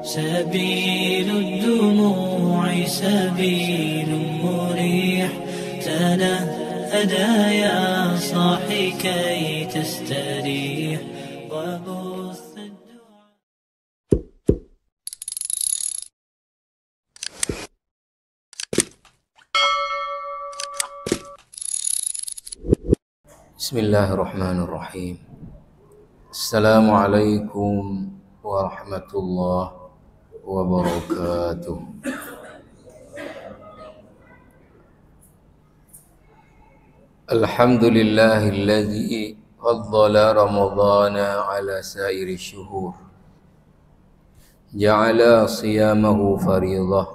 سبيل الدموع سبيل مريح، تنهدى يا صاحي كي تستريح وبث الدعاء. Bismillahirrahmanirrahim. Assalamualaikum warahmatullahi wabarakatuh. Alhamdulillahilladzi faddala ramadhana ala sairi syuhur, ja'ala siyamahu fariidah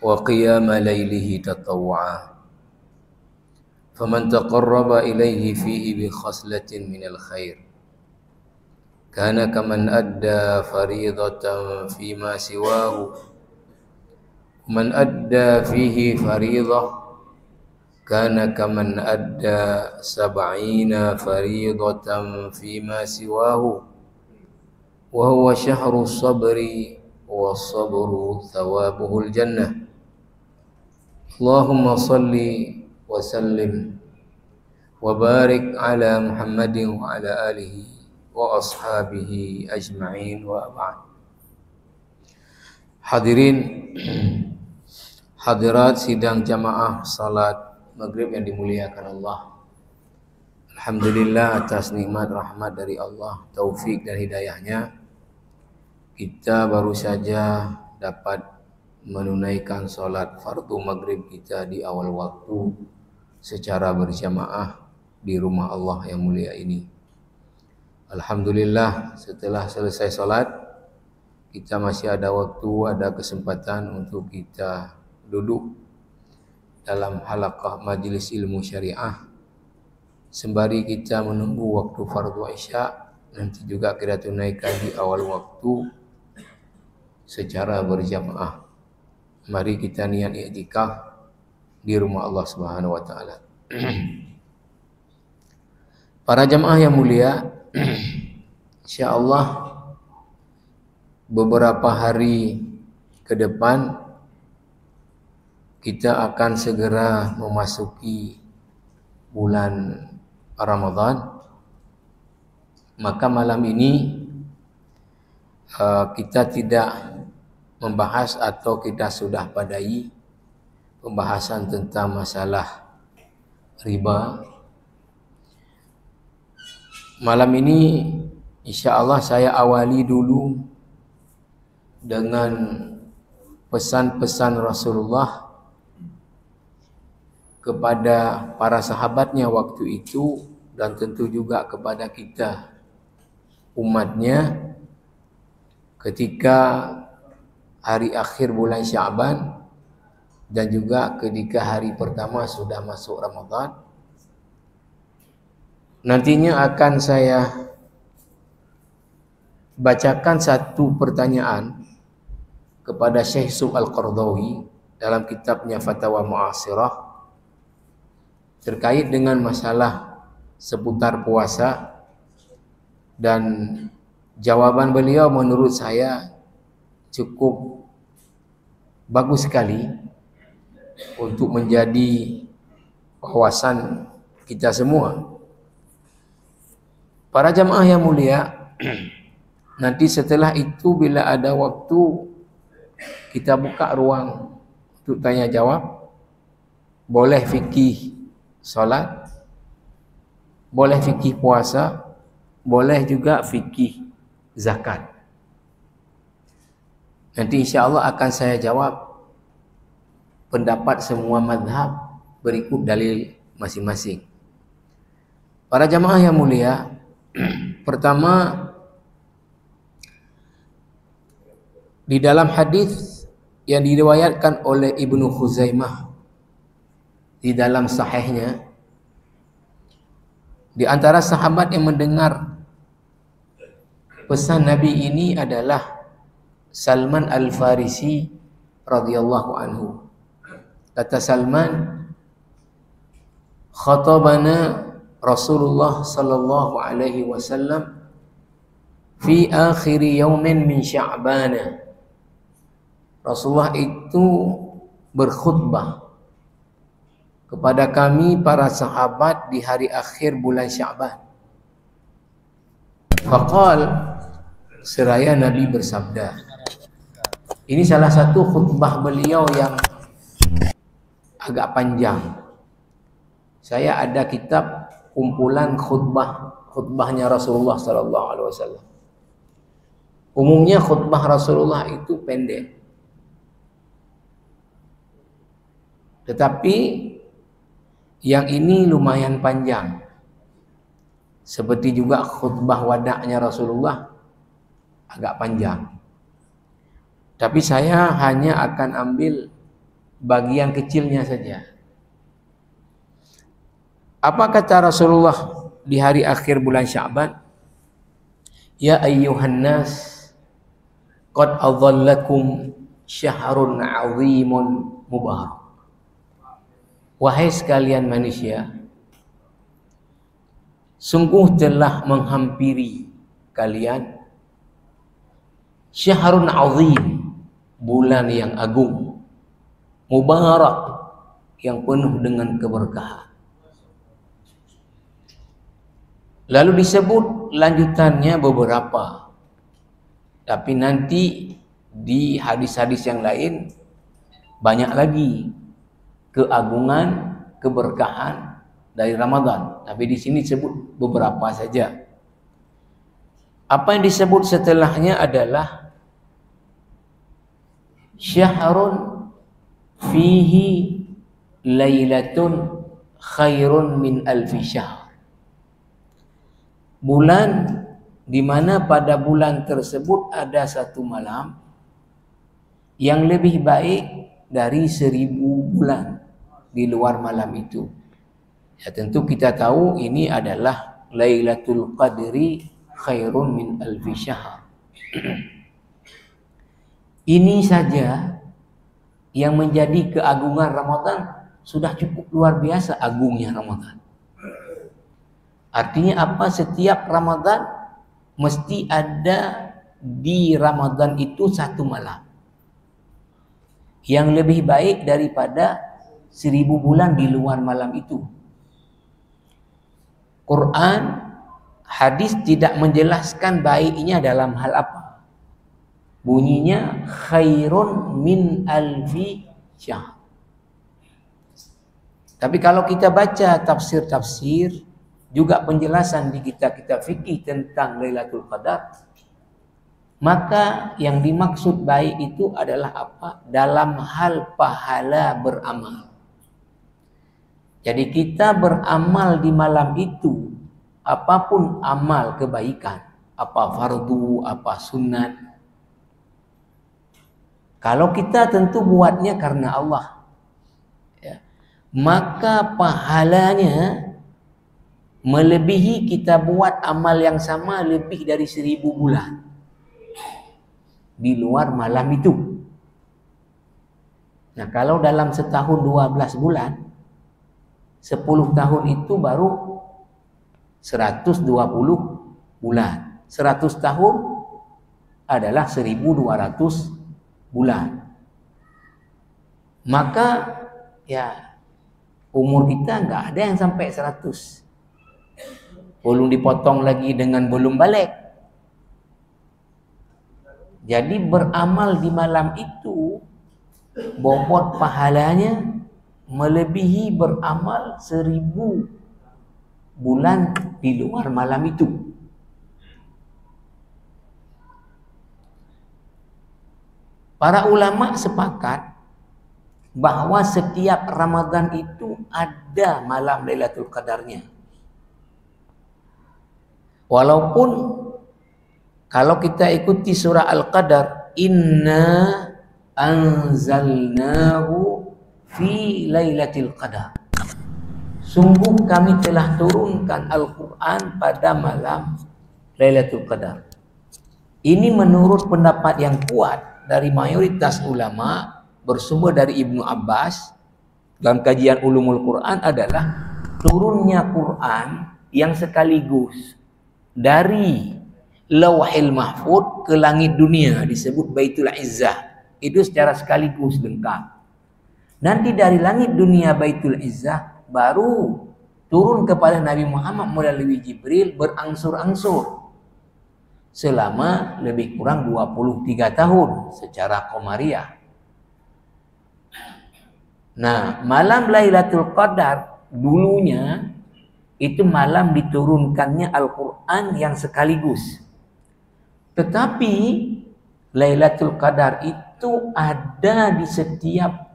wa qiyama laylihi tatawwu'a. فمن تقرب إليه فيه بخصلة من الخير كان كمن أدى فريضة فيما سواه، ومن أدى فيه فريضة كان كمن أدى 70 فريضة فيما سواه، وهو شهر الصبر والصبر ثوابه الجنة. اللهم صل وسلم وبارك على محمد وعلى آله وأصحابه أجمعين وبعد. Hadirin hadirat sidang jamaah salat maghrib yang dimuliakan Allah. Alhamdulillah atas nikmat rahmat dari Allah, taufik dan hidayahnya, kita baru saja dapat menunaikan salat fardu maghrib kita di awal waktu secara berjamaah di rumah Allah yang mulia ini. Alhamdulillah, setelah selesai salat kita masih ada waktu, ada kesempatan untuk kita duduk dalam halaqah majelis ilmu syariah sembari kita menunggu waktu fardu isya. Nanti juga kita tunaikan di awal waktu secara berjamaah. Mari kita niat i'tikaf di rumah Allah Subhanahu wa taala. Para jamaah yang mulia, insyaallah beberapa hari ke depan kita akan segera memasuki bulan Ramadan. Maka malam ini kita tidak membahas atau kita sudah padai pembahasan tentang masalah riba. Malam ini insya-Allah saya awali dulu dengan pesan-pesan Rasulullah kepada para sahabatnya waktu itu, dan tentu juga kepada kita umatnya ketika hari akhir bulan Sya'ban dan juga ketika hari pertama sudah masuk Ramadan. Nantinya akan saya bacakan satu pertanyaan kepada Syekh Yusuf Al-Qaradawi dalam kitabnya Fatawa Mu'asirah terkait dengan masalah seputar puasa, dan jawaban beliau menurut saya cukup bagus sekali untuk menjadi wawasan kita semua. Para jamaah yang mulia, nanti setelah itu bila ada waktu kita buka ruang untuk tanya jawab. Boleh fikih salat, boleh fikih puasa, boleh juga fikih zakat. Nanti insya-Allah akan saya jawab pendapat semua mazhab berikut dalil masing-masing. Para jamaah yang mulia, pertama, di dalam hadis yang diriwayatkan oleh Ibnu Khuzaimah di dalam sahihnya, di antara sahabat yang mendengar pesan Nabi ini adalah Salman Al-Farisi radhiyallahu anhu. Kata Salman, khatabana Rasulullah sallallahu alaihi wasallam fi akhir yaumin min Sya'ban. Rasulullah itu berkhutbah kepada kami para sahabat di hari akhir bulan Sya'ban. Faqal, seraya Nabi bersabda. Ini salah satu khutbah beliau yang agak panjang. Saya ada kitab kumpulan khutbahnya Rasulullah sallallahu alaihi wasallam. Umumnya khutbah Rasulullah itu pendek. Tetapi yang ini lumayan panjang. Seperti juga khutbah wada'nya Rasulullah agak panjang. Tapi saya hanya akan ambil bagian kecilnya saja. Apa kata Rasulullah di hari akhir bulan Sya'ban? Ya ayyuhan nas, qad adhallakum syahrun 'azimun mubarak. Wahai sekalian manusia, sungguh telah menghampiri kalian syahrun 'azim, bulan yang agung, mubarak, yang penuh dengan keberkahan. Lalu disebut lanjutannya beberapa, tapi nanti di hadis-hadis yang lain banyak lagi keagungan, keberkahan dari Ramadan. Tapi di sini disebut beberapa saja. Apa yang disebut setelahnya adalah syahrun fihi lailatun khairun min alfi syahr. Bulan di mana pada bulan tersebut ada satu malam yang lebih baik dari 1000 bulan di luar malam itu. Ya, tentu kita tahu ini adalah Lailatul Qadri khairun min alfi syahr. Ini saja yang menjadi keagungan Ramadan, sudah cukup luar biasa agungnya Ramadan. Artinya apa? Setiap Ramadan mesti ada di Ramadan itu satu malam yang lebih baik daripada 1000 bulan di luar malam itu. Quran, hadis tidak menjelaskan baiknya dalam hal apa. Bunyinya khairun min alfi syahr. Tapi kalau kita baca tafsir-tafsir, juga penjelasan di kitab-kitab fikih tentang Lailatul Qadar, maka yang dimaksud baik itu adalah apa? Dalam hal pahala beramal. Jadi kita beramal di malam itu, apapun amal kebaikan, apa fardu, apa sunat, kalau kita tentu buatnya karena Allah, ya, maka pahalanya melebihi kita buat amal yang sama lebih dari 1000 bulan di luar malam itu. Nah, kalau dalam setahun 12 bulan, 10 tahun itu baru 120 bulan. 100 tahun adalah 1200 bulan. Maka ya umur kita nggak ada yang sampai 100. Belum dipotong lagi dengan belum balik. Jadi beramal di malam itu bobot pahalanya melebihi beramal 1000 bulan di luar malam itu. Para ulama sepakat bahwa setiap Ramadan itu ada malam Lailatul Qadarnya. Walaupun kalau kita ikuti surah Al-Qadar, inna anzalnahu fi lailatul qadar. Sungguh kami telah turunkan Al-Quran pada malam Lailatul Qadar. Ini menurut pendapat yang kuat dari mayoritas ulama, bersumber dari Ibnu Abbas dalam kajian Ulumul Quran, adalah turunnya Quran yang sekaligus dari Lauhil Mahfud ke langit dunia disebut Baitul Izzah. Itu secara sekaligus lengkap. Nanti dari langit dunia Baitul Izzah baru turun kepada Nabi Muhammad melalui Jibril berangsur-angsur selama lebih kurang 23 tahun secara Qamariyah. Nah, malam Lailatul Qadar dulunya itu malam diturunkannya Al-Quran yang sekaligus. Tetapi Lailatul Qadar itu ada di setiap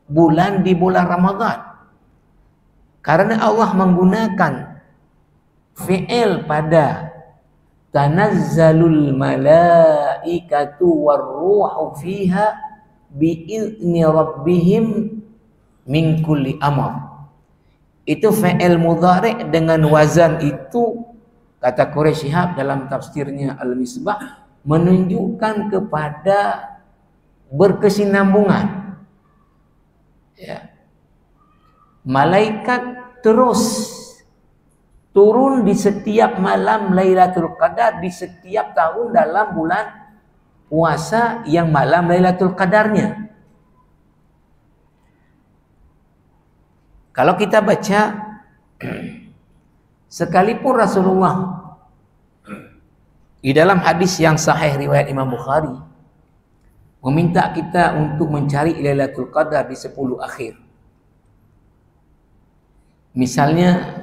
bulan di bulan Ramadan. Karena Allah menggunakan fi'il pada tanazzalul malaikatu warruhu fiha bi'izni rabbihim min kulli amr. Itu fi'il mudhari' dengan wazan itu, kata Quraisy Shihab dalam tafsirnya Al-Misbah, menunjukkan kepada berkesinambungan. Ya. Malaikat terus turun di setiap malam Lailatul Qadar di setiap tahun dalam bulan puasa yang malam Lailatul Qadarnya. Kalau kita baca, sekalipun Rasulullah di dalam hadis yang sahih riwayat Imam Bukhari meminta kita untuk mencari Lailatul Qadar di 10 akhir. Misalnya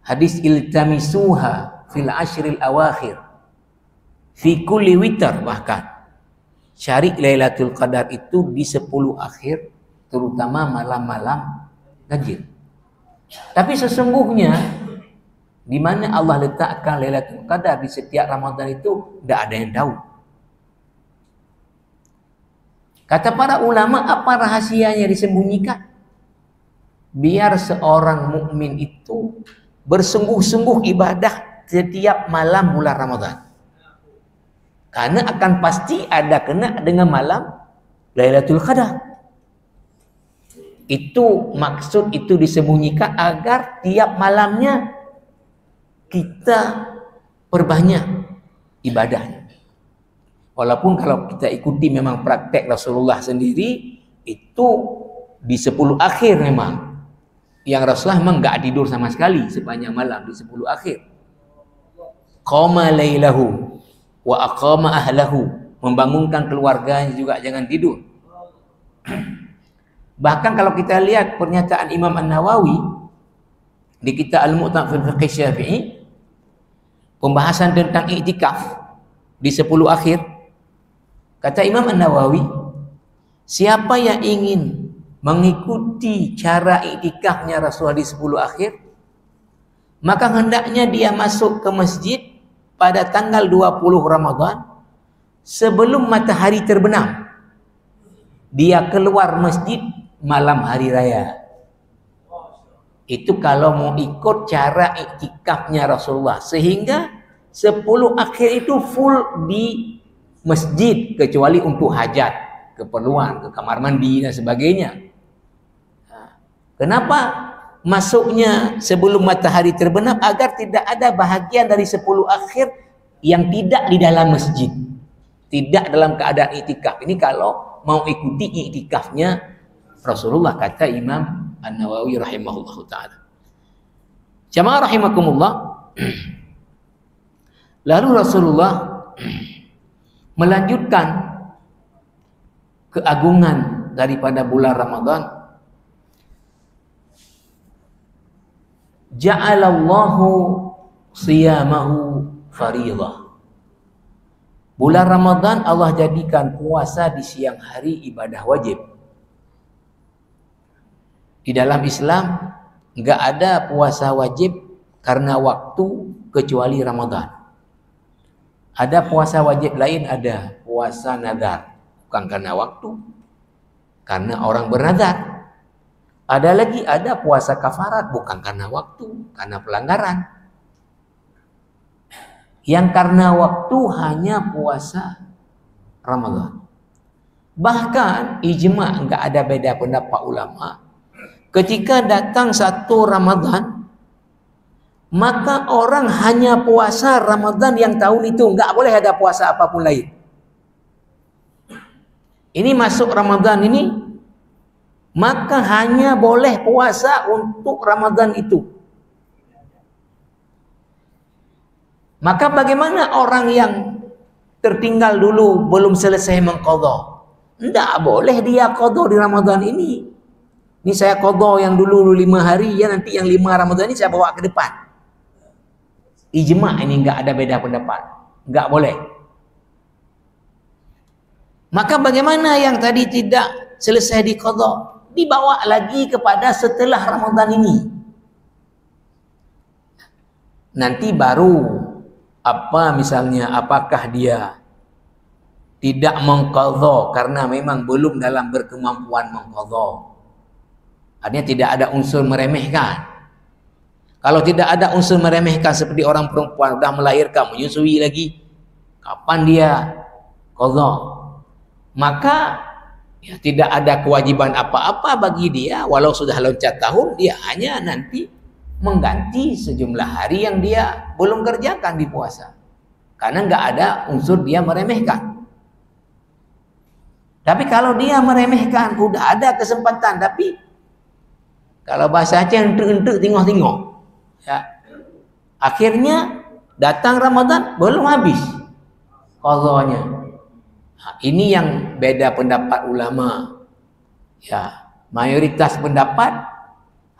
hadis iltamisuha fil ashril awakhir fi kulli witr, bahkan cari Lailatul Qadar itu di 10 akhir, terutama malam-malam ganjil. Tapi sesungguhnya di mana Allah letakkan Lailatul Qadar di setiap Ramadan itu tidak ada yang tahu. Kata para ulama, apa rahasianya disembunyikan? Biar seorang mukmin itu bersungguh-sungguh ibadah setiap malam bulan Ramadan. Karena akan pasti ada kena dengan malam Lailatul Qadar. Itu maksud itu disembunyikan agar tiap malamnya kita perbanyak ibadahnya. Walaupun kalau kita ikuti memang praktek Rasulullah sendiri, itu di 10 akhir memang. Yang Rasulullah memang enggak tidur sama sekali sepanjang malam di 10 akhir. Qama lailahu wa aqama ahlahu, membangunkan keluarganya juga jangan tidur. Bahkan kalau kita lihat pernyataan Imam An-Nawawi di kitab Al-Mu'tam fil Fiqh Syafi'i, pembahasan tentang iktikaf di 10 akhir, kata Imam An-Nawawi, siapa yang ingin mengikuti cara iktikafnya Rasulullah di 10 akhir, maka hendaknya dia masuk ke masjid pada tanggal 20 Ramadan sebelum matahari terbenam. Dia keluar masjid malam hari raya. Itu kalau mau ikut cara iktikafnya Rasulullah, sehingga 10 akhir itu full di masjid kecuali untuk hajat, keperluan, ke kamar mandi dan sebagainya. Kenapa masuknya sebelum matahari terbenam? Agar tidak ada bahagian dari 10 akhir yang tidak di dalam masjid, tidak dalam keadaan iktikaf. Ini kalau mau ikuti iktikafnya Rasulullah, kata Imam An-Nawawi rahimahullah ta'ala. Jamaah rahimakumullah. Lalu Rasulullah melanjutkan keagungan daripada bulan Ramadan. Ja'alallahu siyamahu fariḍah. Bulan Ramadan Allah jadikan puasa di siang hari ibadah wajib. Di dalam Islam enggak ada puasa wajib karena waktu kecuali Ramadan. Ada puasa wajib lain, ada puasa nazar, bukan karena waktu, karena orang bernazar. Ada puasa kafarat, bukan karena waktu, karena pelanggaran. Yang karena waktu hanya puasa Ramadan. Bahkan ijma, enggak ada beda pendapat ulama. Ketika datang 1 Ramadan, maka orang hanya puasa Ramadan yang tahun itu, enggak boleh ada puasa apapun lain. Ini masuk Ramadan ini, maka hanya boleh puasa untuk Ramadan itu. Maka bagaimana orang yang tertinggal dulu belum selesai mengqadha? Tidak boleh dia qadha di Ramadan ini. Ini saya qadha yang dulu 5 hari, ya nanti yang 5 Ramadan ini saya bawa ke depan. Ijma' ini enggak ada beda pendapat. Enggak boleh. Maka bagaimana yang tadi tidak selesai di qadha? Dibawa lagi kepada setelah Ramadan ini. Nanti baru misalnya apakah dia tidak mengqadha karena memang belum dalam berkemampuan mengqadha. Artinya tidak ada unsur meremehkan. Kalau tidak ada unsur meremehkan seperti orang perempuan sudah melahirkan, menyusui lagi, kapan dia qadha? Maka ya tidak ada kewajiban apa-apa bagi dia, walau sudah loncat tahun, dia hanya nanti mengganti sejumlah hari yang dia belum kerjakan di puasa. Karena nggak ada unsur dia meremehkan. Tapi kalau dia meremehkan, udah ada kesempatan, tapi kalau bahasa Aceh entuk-entuk tengok-tengok. Ya. Akhirnya datang Ramadan belum habis qadhanya. Nah, ini yang beda pendapat ulama. Ya, mayoritas pendapat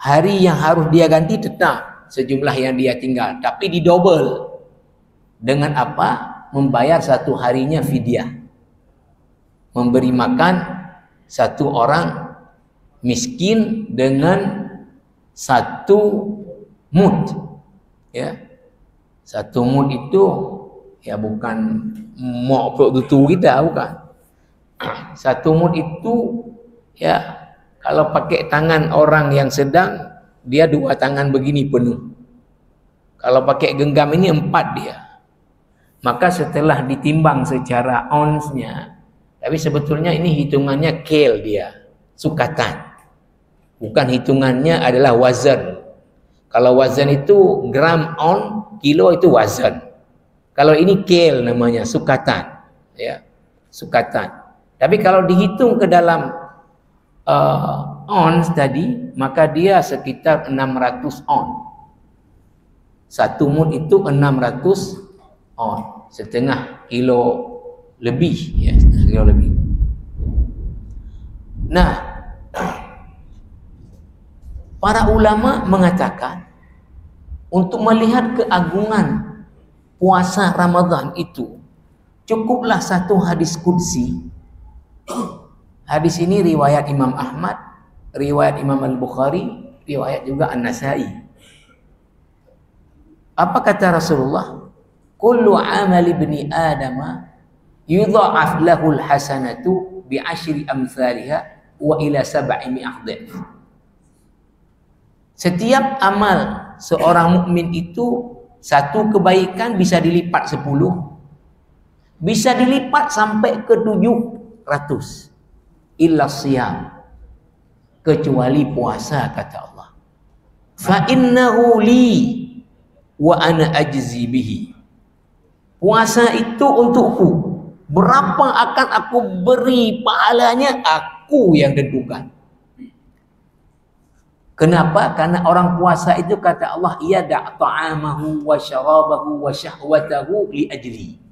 hari yang harus dia ganti tetap sejumlah yang dia tinggal, tapi didobel. Dengan apa? Membayar satu harinya fidyah. Memberi makan satu orang miskin dengan satu mud, ya. Satu mud itu ya bukan mok tutu kita, bukan. Satu mud itu ya kalau pakai tangan orang yang sedang, dia 2 tangan begini penuh. Kalau pakai genggam ini 4 dia. Maka setelah ditimbang secara ons-nya, tapi sebetulnya ini hitungannya kel dia, sukatan. Bukan hitungannya adalah wazan. Kalau wazan itu gram on, kilo itu wazan. Kalau ini kel namanya, sukatan, ya, sukatan. Tapi kalau dihitung ke dalam ons tadi, maka dia sekitar 600 on. Satu mud itu 600 on, setengah kilo lebih, ya, setengah kilo lebih. Nah, para ulama mengatakan untuk melihat keagungan puasa Ramadan itu cukuplah satu hadis qudsi. Hadis ini riwayat Imam Ahmad, riwayat Imam Al-Bukhari, riwayat juga An-Nasai. Apa kata Rasulullah? Kullu amali ibni Adama yudha'af lahul hasanatu bi 10 amsalha wa ila 700 dhif. Setiap amal seorang mukmin itu, satu kebaikan bisa dilipat 10, bisa dilipat sampai ke 700. Illa siyam, kecuali puasa, kata Allah. Fa innahu li wa ana ajzi bihi. Puasa itu untukku. Berapa akan aku beri pahalanya, aku yang tentukan. Kenapa? Karena orang puasa itu, kata Allah, yada' ta'amahu wa syarabahu wa syahwatahu li ajli.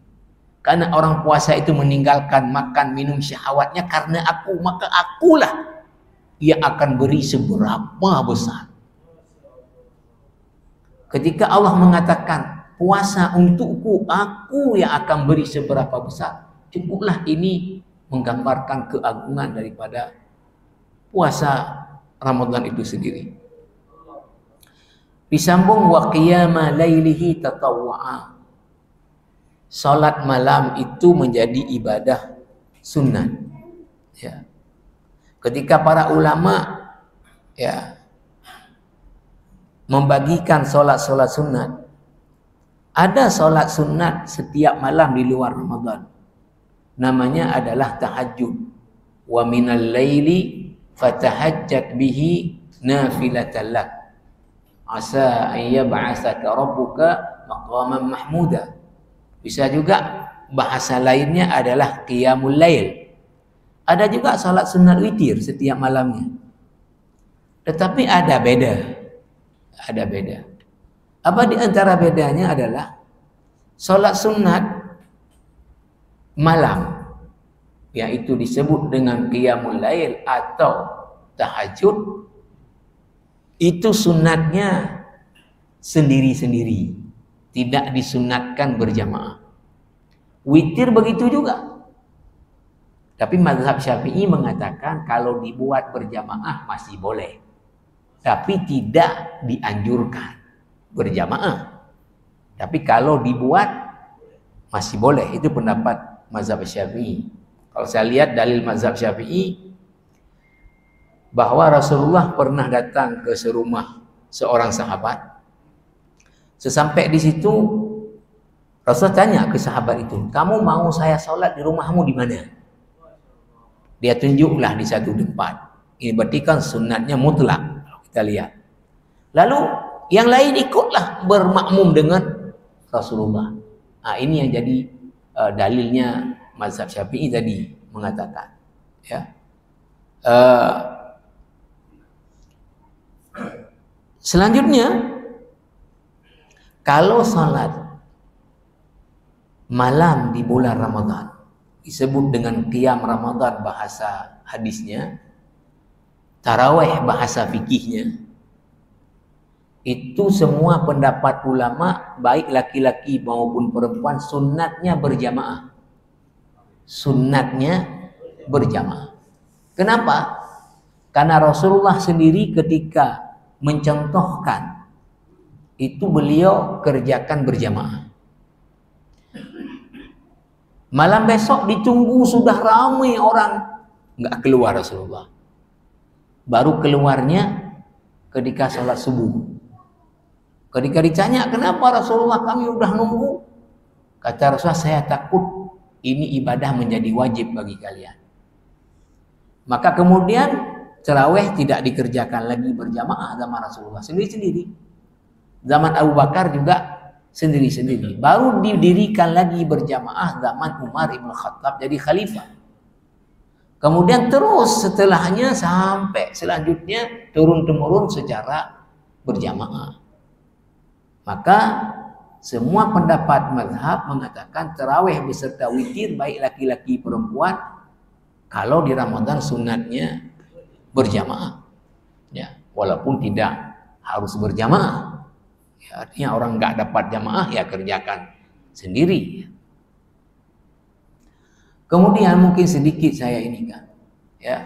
Karena orang puasa itu meninggalkan makan minum syahwatnya karena aku, maka akulah yang akan beri seberapa besar. Ketika Allah mengatakan puasa untukku, aku yang akan beri seberapa besar, cukuplah ini menggambarkan keagungan daripada puasa Ramadan itu sendiri. Disambung wa qiyama lailihi tatawwa'a. Salat malam itu menjadi ibadah sunat. Ya. Ketika para ulama ya membagikan salat-salat sunat, ada salat sunat setiap malam di luar Ramadan. Namanya adalah tahajud. Wa minal laili fatahajjat bihi nafilatan lak asa ayya ba'atsaka rabbuka maqaman mahmuda. Bisa juga bahasa lainnya adalah qiyamul lail. Ada juga salat sunat witir setiap malamnya. Tetapi ada beda. Ada beda. Apa di antara bedanya adalah salat sunat malam, yaitu disebut dengan qiyamul lail atau tahajud, itu sunatnya sendiri-sendiri, tidak disunatkan berjamaah. Witir begitu juga. Tapi mazhab Syafi'i mengatakan kalau dibuat berjamaah masih boleh, tapi tidak dianjurkan berjamaah. Tapi kalau dibuat masih boleh. Itu pendapat mazhab Syafi'i. Kalau saya lihat dalil mazhab Syafi'i, bahwa Rasulullah pernah datang ke serumah seorang sahabat. Sesampai di situ, Rasul tanya ke sahabat itu, kamu mau saya sholat di rumahmu di mana? Dia tunjuklah di satu tempat. Ini berarti kan sunatnya mutlak. Kita lihat. Lalu yang lain ikutlah bermakmum dengan Rasulullah. Nah, ini yang jadi dalilnya mazhab Syafi'i tadi mengatakan. Ya. Selanjutnya, kalau salat malam di bulan Ramadan disebut dengan qiyam Ramadan bahasa hadisnya, tarawih bahasa fikihnya, itu semua pendapat ulama baik laki-laki maupun perempuan sunatnya berjamaah. Sunatnya berjamaah. Kenapa? Karena Rasulullah sendiri ketika mencontohkan itu beliau kerjakan berjamaah. Malam besok ditunggu sudah ramai orang, nggak keluar Rasulullah. Baru keluarnya ketika sholat subuh. Ketika ditanya kenapa Rasulullah kami udah nunggu, kata Rasulullah saya takut ini ibadah menjadi wajib bagi kalian. Maka kemudian tarawih tidak dikerjakan lagi berjamaah zaman Rasulullah sendiri-sendiri. Zaman Abu Bakar juga sendiri-sendiri. Baru didirikan lagi berjamaah zaman Umar Ibn Khattab jadi khalifah. Kemudian terus setelahnya sampai selanjutnya turun-temurun secara berjamaah. Maka semua pendapat mazhab mengatakan tarawih beserta witir baik laki-laki perempuan kalau di Ramadan sunatnya berjamaah. Ya, walaupun tidak harus berjamaah. Ya, artinya orang nggak dapat jamaah ya kerjakan sendiri. Kemudian mungkin sedikit saya ini kan, ya.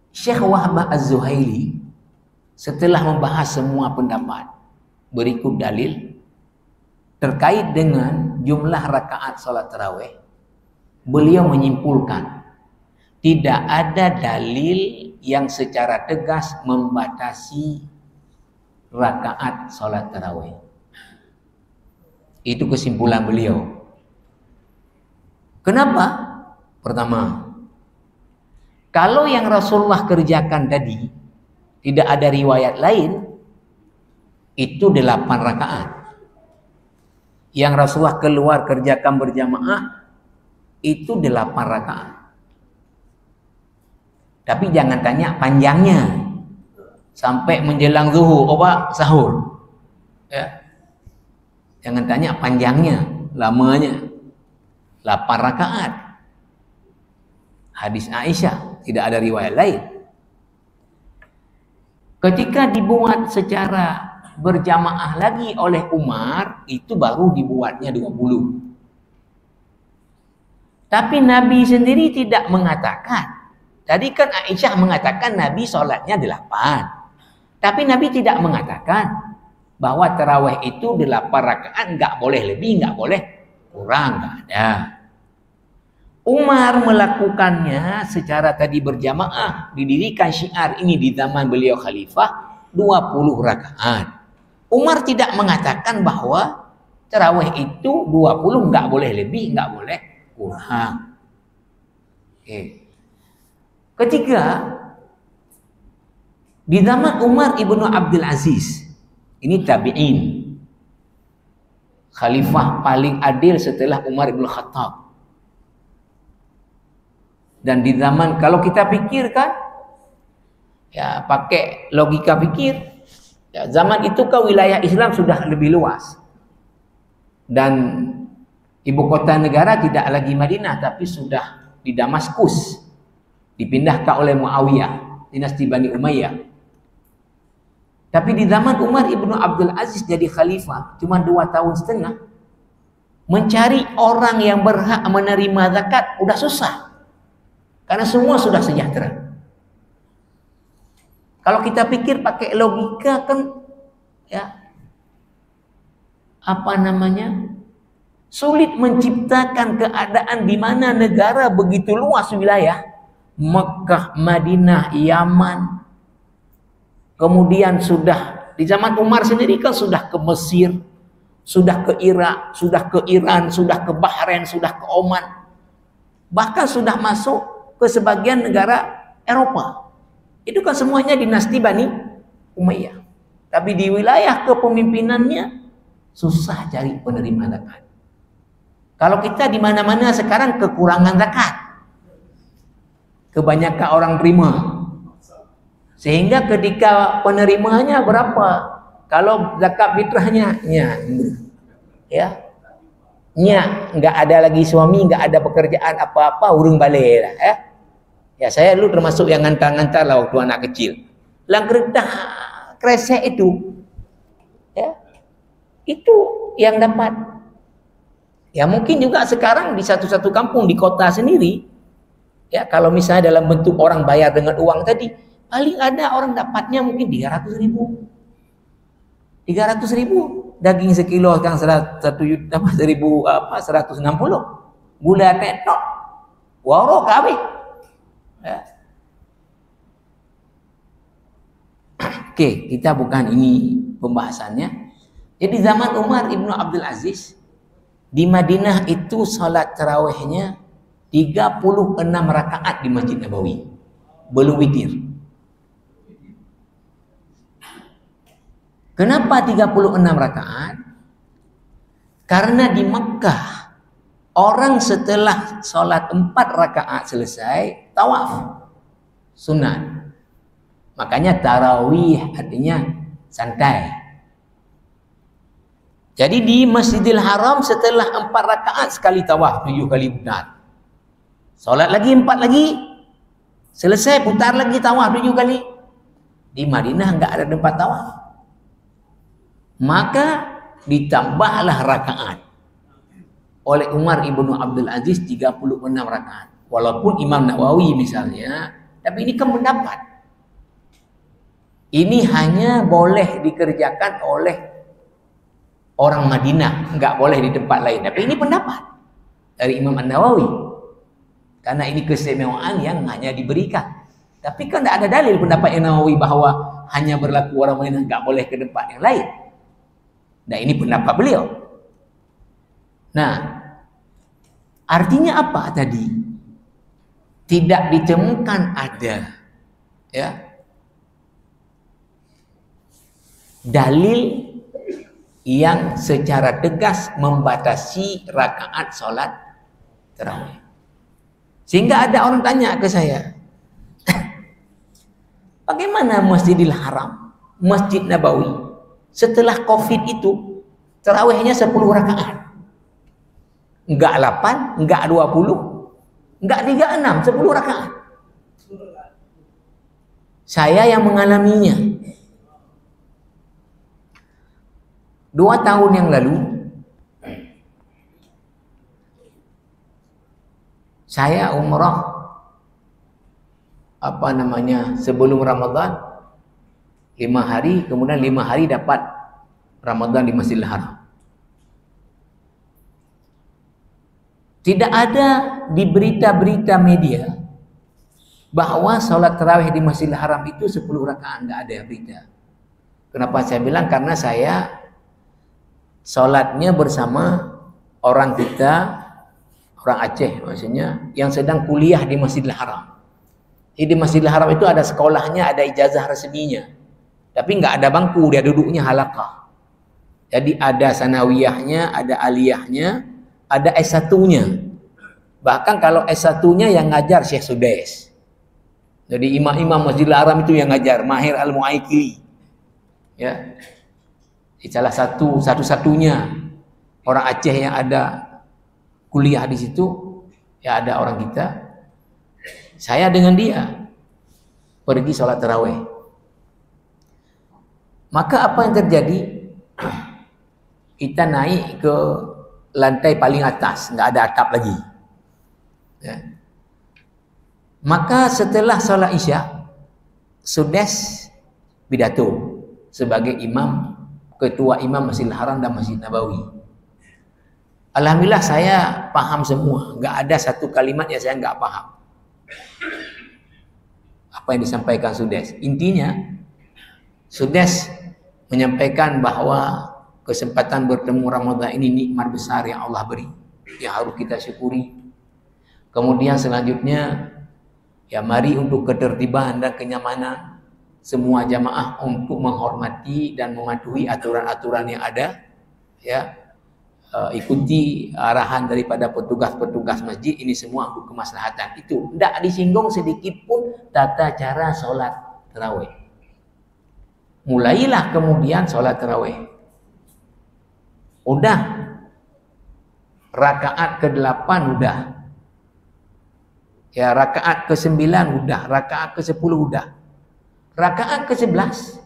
Syekh Wahbah Az-Zuhaili setelah membahas semua pendapat berikut dalil terkait dengan jumlah rakaat salat tarawih, beliau menyimpulkan tidak ada dalil yang secara tegas membatasi rakaat salat tarawih. Itu kesimpulan beliau. Kenapa? Pertama, kalau yang Rasulullah kerjakan tadi tidak ada riwayat lain, itu 8 rakaat. Yang Rasulullah keluar kerjakan berjamaah itu 8 rakaat. Tapi jangan tanya panjangnya. Sampai menjelang zuhur, sahur. Ya. Jangan tanya panjangnya, lamanya. 8 rakaat. Hadis Aisyah, tidak ada riwayat lain. Ketika dibuat secara berjamaah lagi oleh Umar, itu baru dibuatnya 20. Tapi Nabi sendiri tidak mengatakan. Tadi kan Aisyah mengatakan Nabi sholatnya 8. Tapi Nabi tidak mengatakan bahwa tarawih itu 8 rakaat, nggak boleh lebih, nggak boleh kurang, nggak ada. Umar melakukannya secara tadi berjamaah, didirikan syiar ini di zaman beliau khalifah 20 rakaat. Umar tidak mengatakan bahwa tarawih itu 20 nggak boleh lebih, nggak boleh kurang. Oke. Ketiga, Di zaman Umar ibnu Abdul Aziz, ini tabi'in, khalifah paling adil setelah Umar ibn Khattab. Dan di zaman, kalau kita pikirkan, ya pakai logika pikir, ya, zaman itu kan wilayah Islam sudah lebih luas. Dan ibu kota negara tidak lagi Madinah, tapi sudah di Damaskus. Dipindahkan oleh Muawiyah, dinasti Bani Umayyah. Tapi di zaman Umar ibnu Abdul Aziz jadi khalifah, cuma 2 tahun setengah, mencari orang yang berhak menerima zakat udah susah. Karena semua sudah sejahtera. Kalau kita pikir pakai logika kan, ya, apa namanya, sulit menciptakan keadaan di mana negara begitu luas wilayah, Mekah, Madinah, Yaman, kemudian sudah di zaman Umar sendiri kan sudah ke Mesir, sudah ke Irak, sudah ke Iran, sudah ke Bahrain, sudah ke Oman, bahkan sudah masuk ke sebagian negara Eropa. Itu kan semuanya dinasti Bani Umayyah. Tapi di wilayah kepemimpinannya susah cari penerima zakat. Kalau kita di mana-mana sekarang kekurangan zakat, kebanyakan orang terima. Sehingga ketika penerimanya berapa? Kalau zakat fitrahnya, ya, nggak ada lagi suami, nggak ada pekerjaan apa-apa, urung balik lah, ya. Ya saya dulu termasuk yang ngantar-ngantar lah waktu anak kecil. Lang keredah kresek itu, ya, itu yang dapat. Ya mungkin juga sekarang di satu-satu kampung di kota sendiri, ya kalau misalnya dalam bentuk orang bayar dengan uang tadi, paling ada orang dapatnya mungkin 300.000. 300.000, daging sekilo sekarang 160. Gula tetok, waro kabeh. Ya. Oke, kita bukan ini pembahasannya. Jadi zaman Umar ibnu Abdul Aziz di Madinah itu salat tarawihnya 36 rakaat di Masjid Nabawi, belum witir. Kenapa 36 rakaat? Karena di Mekah orang setelah sholat 4 rakaat selesai tawaf sunat. Makanya tarawih artinya santai. Jadi di Masjidil Haram setelah 4 rakaat sekali tawaf, 7 kali putar. Sholat lagi 4 lagi, selesai putar lagi tawaf 7 kali. Di Madinah enggak ada tempat tawaf. Maka ditambahlah rakaat oleh Umar ibnu Abdul Aziz 36 rakaat. Walaupun Imam Nawawi misalnya, tapi ini kan pendapat. Ini hanya boleh dikerjakan oleh orang Madinah, enggak boleh di tempat lain. Tapi ini pendapat dari Imam Nawawi. Karena ini keistimewaan yang hanya diberikan. Tapi kan tidak ada dalil pendapat Nawawi bahwa hanya berlaku orang Madinah, enggak boleh ke tempat yang lain. Nah ini pendapat beliau. Nah, artinya apa tadi? Tidak ditemukan ada, ya, dalil yang secara tegas membatasi rakaat sholat tarawih. Sehingga ada orang tanya ke saya, bagaimana Masjidil Haram, Masjid Nabawi setelah Covid itu tarawihnya 10 rakaat? Enggak 8, enggak 20, enggak 36, 10 rakaat. Saya yang mengalaminya. 2 tahun yang lalu saya umrah sebelum Ramadan 5 hari, kemudian 5 hari dapat Ramadan di Masjidil Haram. Tidak ada di berita-berita media bahwa sholat tarawih di Masjidil Haram itu 10 rakaat, enggak ada berita. Kenapa saya bilang? Karena saya sholatnya bersama orang kita, orang Aceh maksudnya, yang sedang kuliah di Masjidil Haram. Jadi di Masjidil Haram itu ada sekolahnya, ada ijazah resminya. Tapi nggak ada bangku, dia duduknya halaqah. Jadi ada sanawiyahnya, ada aliyahnya, ada S1-nya. Bahkan kalau S1-nya yang ngajar Syekh Sudais. Jadi imam-imam Masjidil Haram itu yang ngajar, Mahir Al-Mu'aikili. Ya. Salah satu-satunya orang Aceh yang ada kuliah di situ, ya ada orang kita. Saya dengan dia pergi sholat tarawih. Maka apa yang terjadi? Kita naik ke lantai paling atas, nggak ada atap lagi. Ya. Maka setelah sholat isya, Sudais pidato sebagai imam, ketua imam Masjidil Haram dan Masjid Nabawi. Alhamdulillah saya paham semua, nggak ada satu kalimat yang saya nggak paham. Apa yang disampaikan Sudais? Intinya, Sudais menyampaikan bahwa kesempatan bertemu Ramadan ini nikmat besar yang Allah beri, yang harus kita syukuri. Kemudian selanjutnya, ya mari untuk ketertiban dan kenyamanan semua jamaah untuk menghormati dan mematuhi aturan-aturan yang ada. Ya, ikuti arahan daripada petugas-petugas masjid, ini semua untuk kemaslahatan. Itu tidak disinggung sedikit pun tata cara sholat tarawih. Mulailah kemudian sholat tarawih. Udah rakaat ke-8 udah. Ya, rakaat ke-9 udah, rakaat ke-10 udah. Rakaat ke-11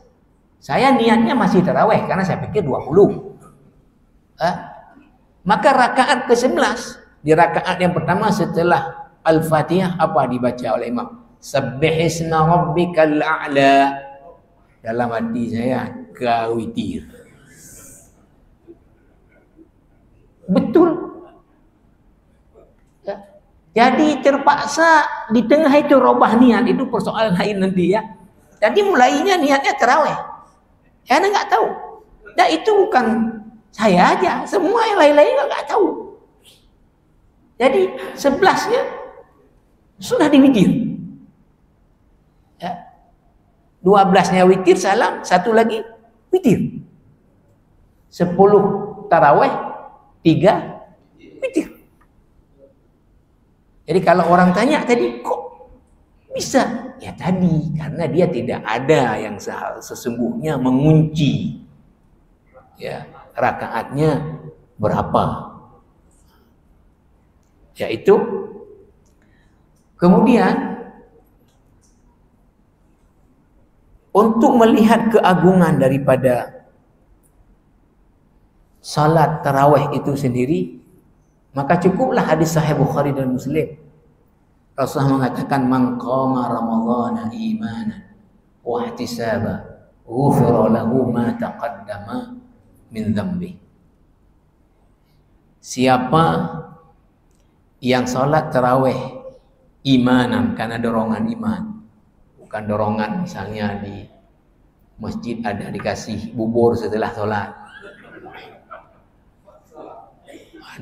saya niatnya masih tarawih karena saya pikir 20. Maka rakaat ke-11, di rakaat yang pertama setelah Al-Fatihah apa dibaca oleh imam? Sabbihisna rabbikal a'la. Dalam hati saya kawitir. Betul. Ya. Jadi terpaksa di tengah itu robah niat, itu persoalan lain nanti ya. Jadi mulainya niatnya tarawih. Ya, Anda nggak tahu. Dan itu bukan saya aja, semua yang lain-lain nggak tahu. Jadi 11-nya sudah diwitir. Ya. 12-nya witir, salam, satu lagi witir. 10 tarawih, 3 witir. Jadi kalau orang tanya tadi, kok bisa? Ya tadi, karena dia tidak ada yang sesungguhnya mengunci. Ya, rakaatnya berapa? Yaitu kemudian untuk melihat keagungan daripada salat tarawih itu sendiri, maka cukuplah hadis sahih Bukhari dan Muslim. Rasulullah mengatakan, man qama ramadhana imanan wa ihtisaba ghufira lahu ma taqaddama min dhanbi. Siapa yang salat tarawih imanan, karena dorongan iman, bukan dorongan misalnya di masjid ada dikasih bubur setelah sholat,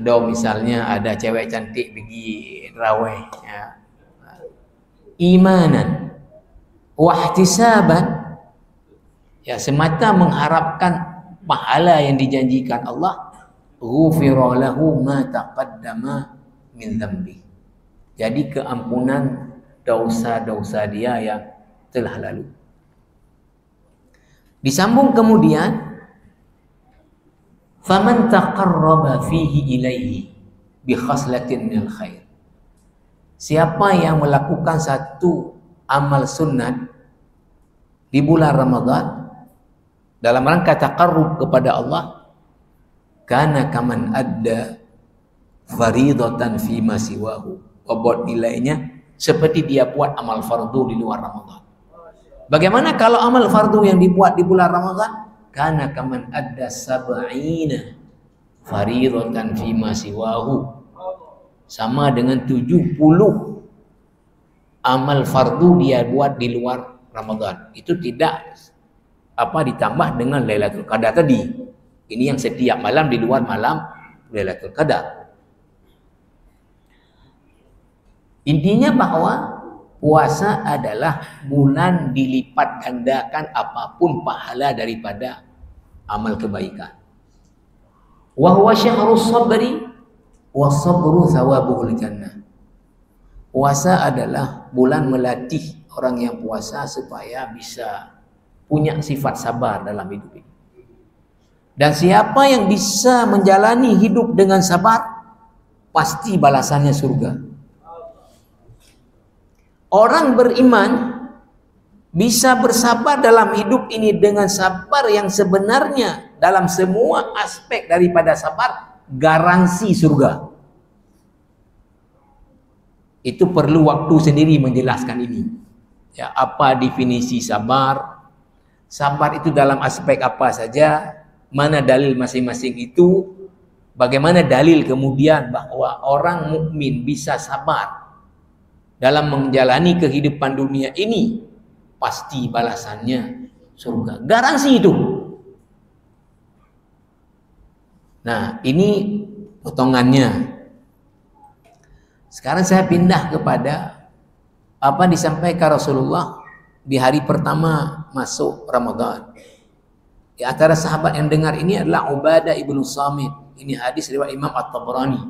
ada misalnya ada cewek cantik pergi tarawih ya. Imanan wahtisaban, ya semata mengharapkan pahala yang dijanjikan Allah, ghufira lahu ma taqaddama min dhanbi. Jadi keampunan dosa-dosa dia yang telah lalu. Disambung kemudian, faman taqarraba fihi ilaihi bi khaslatin minal khair. Siapa yang melakukan satu amal sunnat di bulan Ramadan dalam rangka taqarrub kepada Allah, kana kaman adda faridatan fi ma siwahu. Bobot nilainya seperti dia buat amal fardu di luar Ramadan. Bagaimana kalau amal fardu yang dibuat di bulan Ramadan? Kana kaman adda sab'ina faridatan fi ma siwahu. Sama dengan 70 amal fardu dia buat di luar Ramadan. Itu tidak ditambah dengan Lailatul Qadar tadi. Ini yang setiap malam di luar malam Lailatul Qadar. Intinya bahwa Puasa adalah bulan dilipat gandakan apapun pahala daripada amal kebaikan. Wa huwa syahrus sabri wa sabru thawabuhul jannah. Puasa adalah bulan melatih orang yang puasa supaya bisa punya sifat sabar dalam hidup ini. Dan siapa yang bisa menjalani hidup dengan sabar, pasti balasannya surga. Orang beriman bisa bersabar dalam hidup ini dengan sabar yang sebenarnya dalam semua aspek daripada sabar, garansi surga. Itu perlu waktu sendiri menjelaskan ini. Ya, apa definisi sabar? Sabar itu dalam aspek apa saja? Mana dalil masing-masing itu? Bagaimana dalil kemudian bahwa orang mukmin bisa sabar dalam menjalani kehidupan dunia ini, pasti balasannya surga. Garansi itu. Nah, ini potongannya. Sekarang saya pindah kepada apa disampaikan Rasulullah di hari pertama masuk Ramadan. Di antara sahabat yang dengar ini adalah Ubadah ibnu Samit. Ini hadis riwayat Imam At-Tabrani.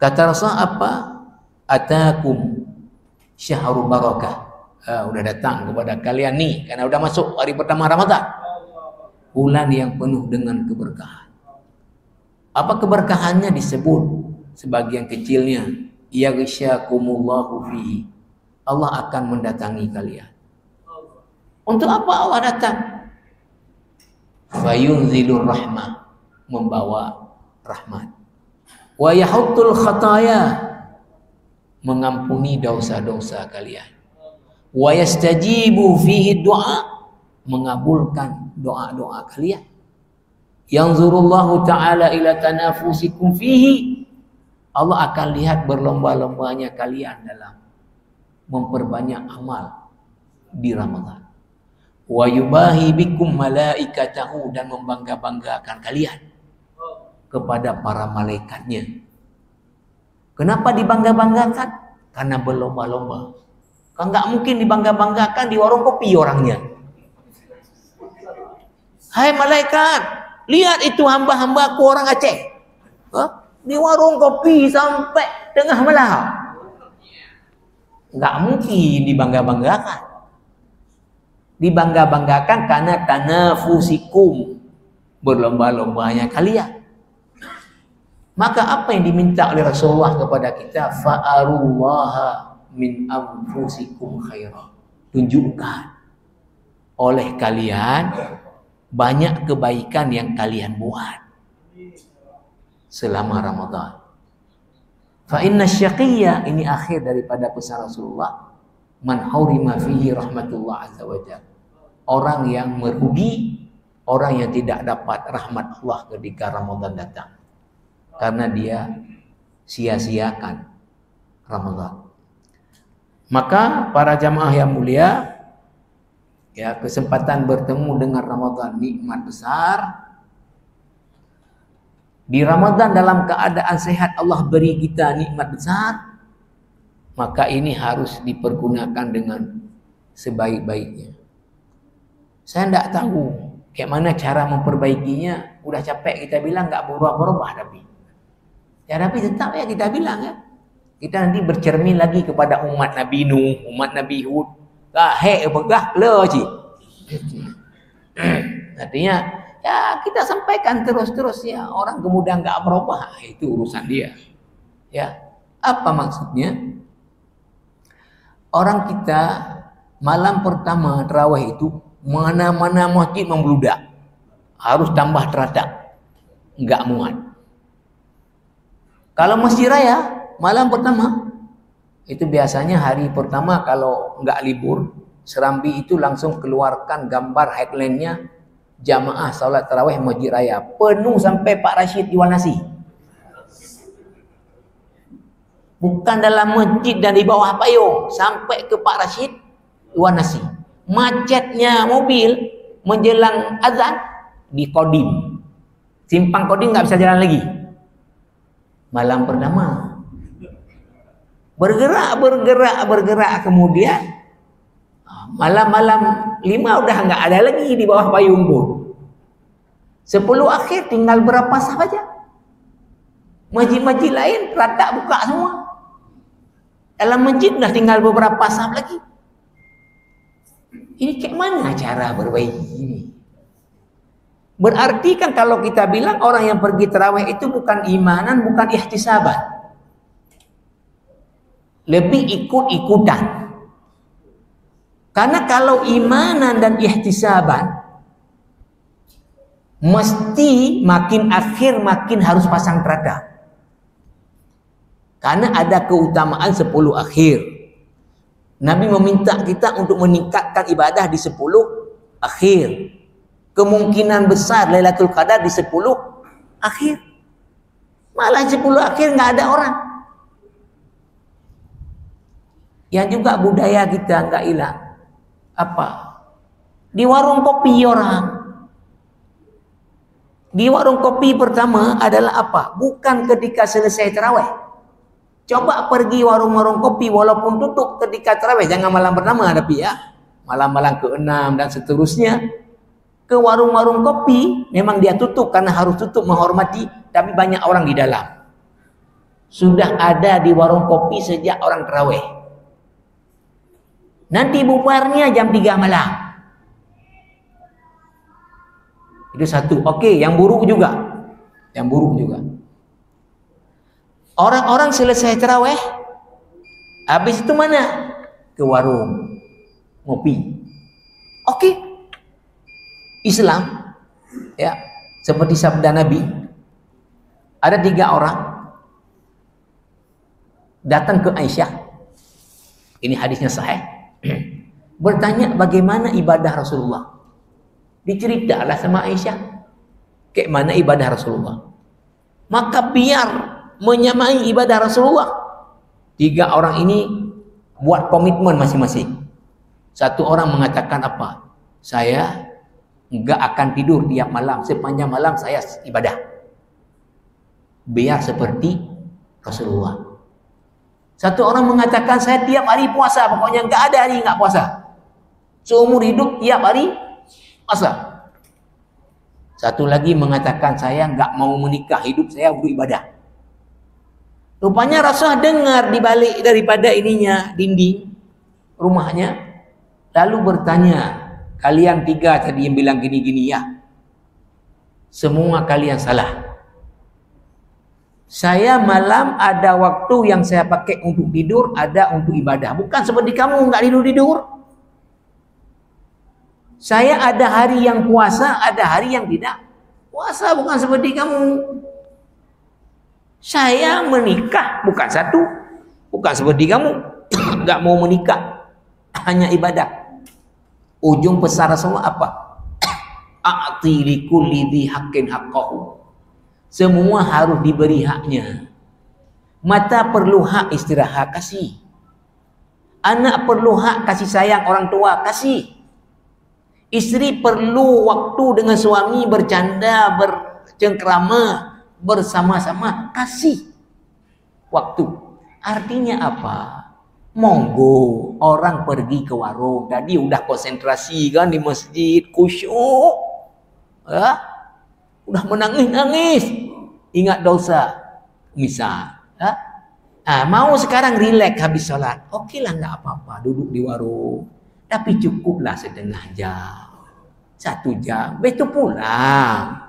Kata Rasulullah apa? Atakum syahrul barakah. Udah datang kepada kalian nih, karena udah masuk hari pertama Ramadan. Bulan yang penuh dengan keberkahan. Apa keberkahannya disebut sebagian kecilnya? Yaghsyakumullahu fihi. Allah akan mendatangi kalian. Untuk apa Allah datang? Fayunzilur rahmah, membawa rahmat. Wa yahuttul khataya, mengampuni dosa-dosa kalian. Wa yastajibu fihi du'a, mengabulkan doa-doa kalian. Yanzurullahu ta'ala ila tanafusikum fihi, Allah akan lihat berlomba-lombanya kalian dalam memperbanyak amal di Ramadan. Wa yubahi bikum malaikatahu, dan membangga-banggakan kalian kepada para malaikatnya. Kenapa dibangga-banggakan? Karena berlomba-lomba. Kan nggak mungkin dibangga-banggakan di warung kopi orangnya. Hai malaikat, lihat itu hamba-hambaku orang Aceh. Di warung kopi sampai tengah malam. Nggak mungkin dibangga-banggakan. Dibangga-banggakan karena tanafusikum, berlomba-lombanya kalian. Maka apa yang diminta oleh Rasulullah kepada kita? Fa'arullaha min anfusikum khairah. Tunjukkan oleh kalian banyak kebaikan yang kalian buat selama Ramadan. Fa inna syaqiyya, ini akhir daripada pesan Rasulullah, man hurima fihi rahmatullah azza wa jalla. Orang yang merugi, orang yang tidak dapat rahmat Allah ketika Ramadan datang. Karena dia sia-siakan Ramadan. Maka para jamaah yang mulia, ya, kesempatan bertemu dengan Ramadan nikmat besar. Di Ramadan dalam keadaan sehat Allah beri kita nikmat besar. Maka ini harus dipergunakan dengan sebaik-baiknya. Saya tidak tahu kayak mana cara memperbaikinya. Udah capek kita bilang, nggak berubah-berubah tapi. Ya tapi tetap ya kita bilang ya. Kita nanti bercermin lagi kepada umat Nabi Nuh, umat Nabi Hud. Begah le cik. Artinya ya kita sampaikan terus-terus ya. Orang kemudian nggak berubah, itu urusan dia. Ya, apa maksudnya? Orang kita malam pertama tarawih itu mana-mana masjid membludak. Harus tambah teratak. Nggak muat. Kalau masjid raya malam pertama itu biasanya hari pertama kalau nggak libur, Serambi itu langsung keluarkan gambar headline-nya jamaah salat tarawih masjid raya penuh sampai Pak Rashid jual nasi. Bukan dalam masjid dan di bawah payung, sampai ke Pak Rashid jual nasi. Macetnya mobil menjelang azan di Kodim. Simpang Kodim nggak bisa jalan lagi. Malam pertama. Bergerak, kemudian malam-malam 5 udah nggak ada lagi di bawah payung pun. 10 akhir tinggal berapa sahaja. Masjid-masjid lain rata buka semua. Dalam masjid dah tinggal beberapa sahab lagi. Ini kayak mana cara berbaiki ini? Berarti kan kalau kita bilang orang yang pergi tarawih itu bukan imanan, bukan ihtisaban. Lebih ikut-ikutan. Karena kalau imanan dan ihtisaban, mesti makin akhir makin harus pasang terada. Karena ada keutamaan 10 akhir. Nabi meminta kita untuk meningkatkan ibadah di 10 akhir. Kemungkinan besar Lailatul Qadar di 10 akhir. Malah 10 akhir nggak ada orang. Yang juga budaya kita nggak hilang. Apa? Di warung kopi orang. Di warung kopi pertama adalah apa? Bukan ketika selesai tarawih. Coba pergi warung-warung kopi walaupun tutup ketika tarawih, jangan malam pertama tapi ya. Malam-malam ke-6 dan seterusnya. Ke warung-warung kopi memang dia tutup karena harus tutup menghormati, tapi banyak orang di dalam. Sudah ada di warung kopi sejak orang tarawih. Nanti bubarnya jam 3 malam. Itu satu. Oke, yang buruk juga. Yang buruk juga. Orang-orang selesai tarawih, habis itu mana? Ke warung ngopi. Oke. Islam, ya, seperti sabda Nabi, ada 3 orang datang ke Aisyah. Ini hadisnya sahih. Bertanya bagaimana ibadah Rasulullah. Diceritalah sama Aisyah kayak mana ibadah Rasulullah. Maka biar menyamai ibadah Rasulullah, 3 orang ini buat komitmen masing-masing. Satu orang mengatakan apa? Saya enggak akan tidur tiap malam, sepanjang malam saya ibadah. Biar seperti Rasulullah. Satu orang mengatakan saya tiap hari puasa, pokoknya enggak ada hari enggak puasa. Seumur hidup tiap hari puasa. Satu lagi mengatakan saya enggak mau menikah, hidup saya beribadah. Rupanya Rasulullah dengar di balik daripada ininya dinding rumahnya, lalu bertanya, kalian 3 tadi yang bilang gini-gini ya, semua kalian salah. Saya malam ada waktu yang saya pakai untuk tidur, ada untuk ibadah. Bukan seperti kamu nggak tidur-tidur. Saya ada hari yang puasa, ada hari yang tidak puasa, bukan seperti kamu. Saya menikah bukan satu, bukan seperti kamu, nggak mau menikah, hanya ibadah. Ujung pesan Rasulullah apa? A'ti likulli dzi haqqin haqqahu. Semua harus diberi haknya. Mata perlu hak istirahat, kasih. Anak perlu hak kasih sayang orang tua, kasih. Istri perlu waktu dengan suami bercanda, bercengkrama, bersama-sama, kasih waktu. Artinya apa? Monggo orang pergi ke warung, tadi udah konsentrasi kan di masjid, khusyuk, ya? Udah menangis-nangis, ingat dosa, misal, ya? Nah, mau sekarang rileks habis sholat, oke lah nggak apa-apa, duduk di warung, tapi cukuplah setengah jam, 1 jam, betul pulang.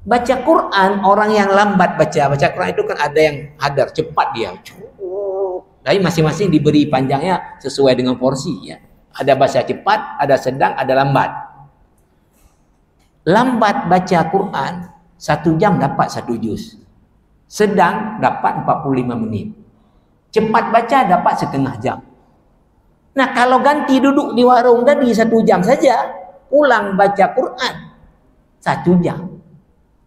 Baca Quran, orang yang lambat baca Quran itu kan ada yang hadar, cepat dia. Tapi masing-masing diberi panjangnya sesuai dengan porsi ya. Ada baca cepat, ada sedang, ada lambat. Lambat baca Quran 1 jam dapat 1 juz. Sedang dapat 45 menit. Cepat baca dapat setengah jam. Nah, kalau ganti duduk di warung tadi 1 jam saja, pulang baca Quran 1 jam.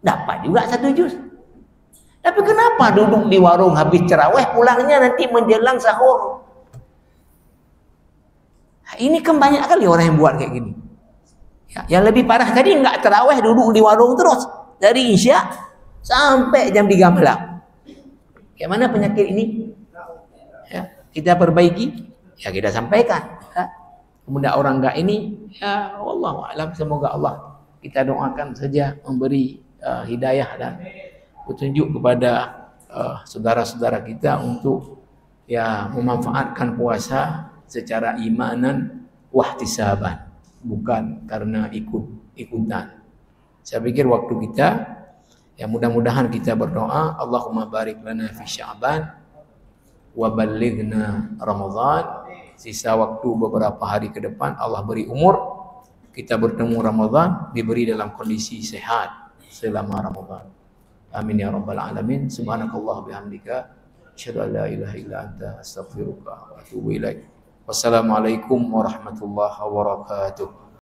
Dapat juga 1 juz. Tapi kenapa duduk di warung habis ceraweh pulangnya nanti menjelang sahur? Ini kan banyak kali orang yang buat kayak gini. Ya, yang lebih parah tadi enggak ceraweh, duduk di warung terus dari Isya sampai jam 3 malam. Bagaimana penyakit ini? Ya, kita perbaiki, ya kita sampaikan. Ya. Kemudian orang enggak ini, ya wallahu a'lam, semoga Allah kita doakan saja memberi hidayah dan petunjuk kepada saudara-saudara kita untuk ya memanfaatkan puasa secara imanan wahtisaban, bukan karena ikut-ikutan. Saya pikir waktu kita, ya mudah-mudahan kita berdoa, Allahumma barik lana fi Sya'ban wa ballighna Ramadan. Sisa waktu beberapa hari ke depan Allah beri umur, kita bertemu Ramadan, diberi dalam kondisi sehat selama Ramadan. Amin ya rabbal alamin. Subhanakallah bihamdika, asyhadu an la ilaha illa anta, astaghfiruka wa atubu ilaik. Wassalamualaikum warahmatullahi wabarakatuh.